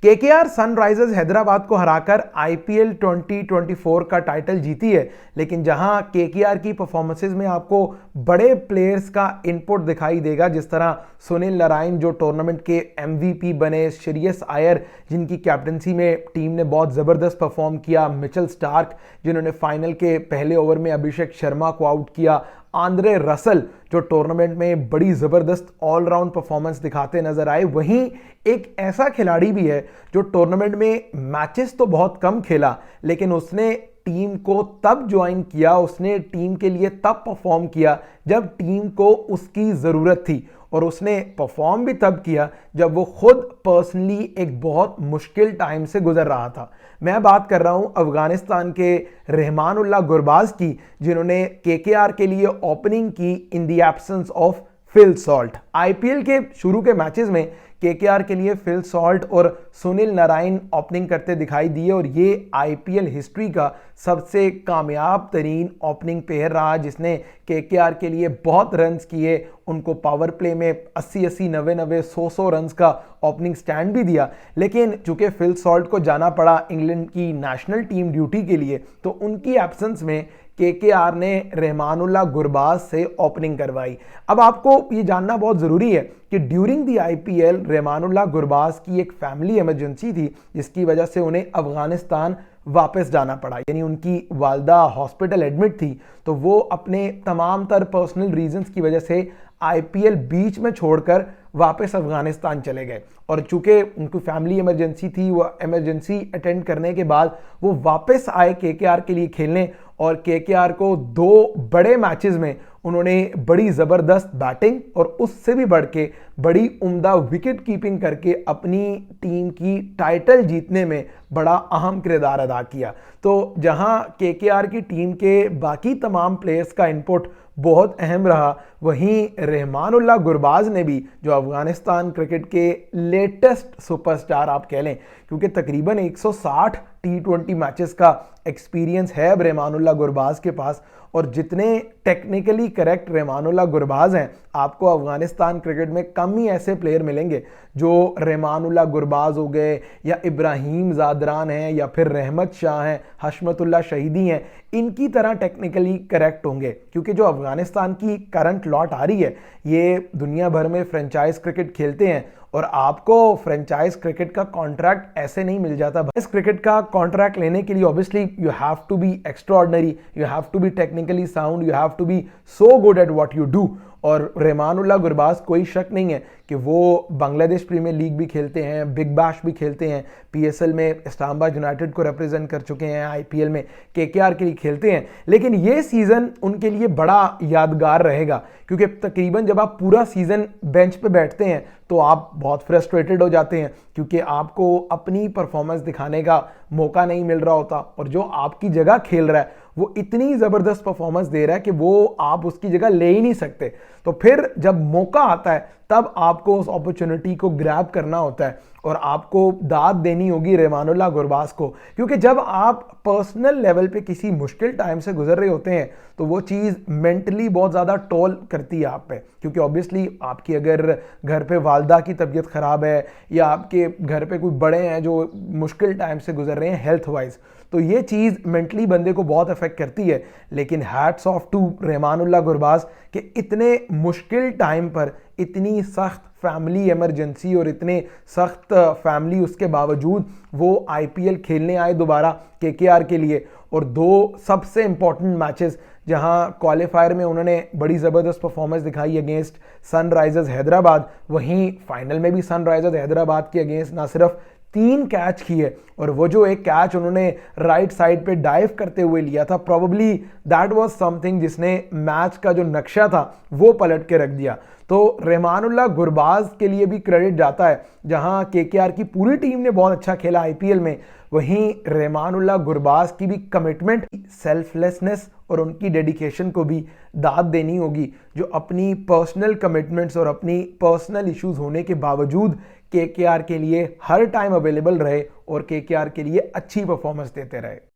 KKR Sunrisers Hyderabad को हराकर IPL 2024 का टाइटल जीती है, लेकिन जहां केकेआर की परफॉर्मेंसेज में आपको बड़े प्लेयर्स का इनपुट दिखाई देगा, जिस तरह सुनील नारायण जो टूर्नामेंट के एमवीपी बने, श्रेयस अय्यर जिनकी कैप्टनसी में टीम ने बहुत ज़बरदस्त परफॉर्म किया, मिचेल स्टार्क जिन्होंने फाइनल के पहले ओवर में अभिषेक शर्मा को आउट किया, आंद्रे रसल जो टूर्नामेंट में बड़ी ज़बरदस्त ऑलराउंड परफॉर्मेंस दिखाते नजर आए। वहीं एक ऐसा खिलाड़ी भी है जो टूर्नामेंट में मैचेस तो बहुत कम खेला, लेकिन उसने टीम को तब ज्वाइन किया, उसने टीम के लिए तब परफॉर्म किया जब टीम को उसकी ज़रूरत थी, और उसने परफॉर्म भी तब किया जब वो खुद पर्सनली एक बहुत मुश्किल टाइम से गुजर रहा था। मैं बात कर रहा हूं अफगानिस्तान के रहमानुल्लाह गुरबाज की, जिन्होंने केकेआर के लिए ओपनिंग की in the absence of Phil Salt. IPL के शुरू के मैचेस में केकेआर के लिए फिल सॉल्ट और सुनील नारायण ओपनिंग करते दिखाई दिए, और ये आईपीएल हिस्ट्री का सबसे कामयाब तरीन ओपनिंग पेयर रहा, जिसने केकेआर के लिए बहुत रन्स किए, उनको पावर प्ले में 80-80, 90-90, 100-100 रन्स का ओपनिंग स्टैंड भी दिया। लेकिन चूंकि फिल सॉल्ट को जाना पड़ा इंग्लैंड की नेशनल टीम ड्यूटी के लिए, तो उनकी एब्सेंस में केकेआर ने रहमानुल्लाह गुरबाज से ओपनिंग करवाई। अब आपको ये जानना बहुत ज़रूरी है कि during the IPL Rahmanullah Gurbaz की एक फैमिली इमरजेंसी थी, जिसकी वजह से उन्हें अफगानिस्तान वापस जाना पड़ा। यानी उनकी वालदा हॉस्पिटल एडमिट थी, तो वो अपने तमाम तर पर्सनल रीजंस की वजह से आईपीएल बीच में छोड़कर वापस अफगानिस्तान चले गए। और चूंकि उनकी फैमिली इमरजेंसी थी, वो इमरजेंसी अटेंड करने के बाद वो वापस आए केकेआर के लिए खेलने, और केकेआर को 2 बड़े मैचेस में उन्होंने बड़ी ज़बरदस्त बैटिंग और उससे भी बढ़ के बड़ी उम्दा विकेट कीपिंग करके अपनी टीम की टाइटल जीतने में बड़ा अहम किरदार अदा किया। तो जहां केकेआर की टीम के बाकी तमाम प्लेयर्स का इनपुट बहुत अहम रहा, वहीं रहमानुल्लाह गुरबाज ने भी, जो अफगानिस्तान क्रिकेट के लेटेस्ट सुपरस्टार आप कह लें, क्योंकि तकरीबन 160 T20 मैचेस का एक्सपीरियंस है अब रहमानुल्लाह गुरबाज के पास, और जितने टेक्निकली करेक्ट रहमानुल्लाह गुरबाज हैं, आपको अफगानिस्तान क्रिकेट में कम ही ऐसे प्लेयर मिलेंगे जो रहमानुल्लाह गुरबाज हो गए, या इब्राहिम ज़ादरान हैं, या फिर रहमत शाह हैं, हशमतुल्लाह शहीदी हैं, इनकी तरह टेक्निकली करेक्ट होंगे। क्योंकि जो अफगानिस्तान की करंट लॉट आ रही है, ये दुनिया भर में फ्रेंचाइज क्रिकेट खेलते हैं, और आपको फ्रेंचाइज क्रिकेट का कॉन्ट्रैक्ट ऐसे नहीं मिल जाता। इस क्रिकेट का कॉन्ट्रैक्ट लेने के लिए obviously you have to be extraordinary, you have to be technically sound, you have to be so good at what you do. और रहमानुल्लाह गुरबाज, कोई शक नहीं है कि वो बांग्लादेश प्रीमियर लीग भी खेलते हैं, बिग बैश भी खेलते हैं, पीएसएल में इस्लामाबाद यूनाइटेड को रिप्रेजेंट कर चुके हैं, आईपीएल में केकेआर के लिए खेलते हैं। लेकिन ये सीज़न उनके लिए बड़ा यादगार रहेगा, क्योंकि तकरीबन जब आप पूरा सीज़न बेंच पे बैठते हैं तो आप बहुत फ्रस्ट्रेटेड हो जाते हैं, क्योंकि आपको अपनी परफॉर्मेंस दिखाने का मौका नहीं मिल रहा होता, और जो आपकी जगह खेल रहा है वो इतनी ज़बरदस्त परफॉर्मेंस दे रहा है कि वो आप उसकी जगह ले ही नहीं सकते। तो फिर जब मौका आता है, तब आपको उस अपॉर्चुनिटी को ग्रैब करना होता है, और आपको दाद देनी होगी रहमानुल्लाह गुरबाज को। क्योंकि जब आप पर्सनल लेवल पे किसी मुश्किल टाइम से गुजर रहे होते हैं, तो वो चीज़ मेंटली बहुत ज़्यादा टोल करती है आप पे। क्योंकि ऑब्वियसली आपकी अगर घर पे वालदा की तबीयत ख़राब है, या आपके घर पे कोई बड़े हैं जो मुश्किल टाइम से गुजर रहे हैं हेल्थ वाइज, तो ये चीज़ मेंटली बंदे को बहुत अफेक्ट करती है। लेकिन hats off to Rahmanullah Gurbaz कि इतने मुश्किल टाइम पर इतनी सख्त फैमिली इमरजेंसी और इतने सख्त फैमिली उसके बावजूद वो आईपीएल खेलने आए दोबारा केकेआर के लिए, और 2 सबसे इंपॉर्टेंट मैचेस जहां क्वालिफायर में उन्होंने बड़ी ज़बरदस्त परफॉर्मेंस दिखाई अगेंस्ट सनराइजर्स हैदराबाद, वहीं फाइनल में भी सनराइजर्स हैदराबाद के अगेंस्ट ना सिर्फ 3 कैच किए, और वो जो एक कैच उन्होंने राइट साइड पे डाइव करते हुए लिया था, प्रोबेबली दैट वाज समथिंग जिसने मैच का जो नक्शा था वो पलट के रख दिया। तो रहमानुल्लाह गुरबाज के लिए भी क्रेडिट जाता है, जहां केकेआर की पूरी टीम ने बहुत अच्छा खेला आईपीएल में, वहीं रहमानुल्लाह गुरबाज की भी कमिटमेंट, सेल्फलेसनेस और उनकी डेडिकेशन को भी दाद देनी होगी, जो अपनी पर्सनल कमिटमेंट्स और अपनी पर्सनल इश्यूज होने के बावजूद केकेआर के लिए हर टाइम अवेलेबल रहे और केकेआर के लिए अच्छी परफॉर्मेंस देते रहे।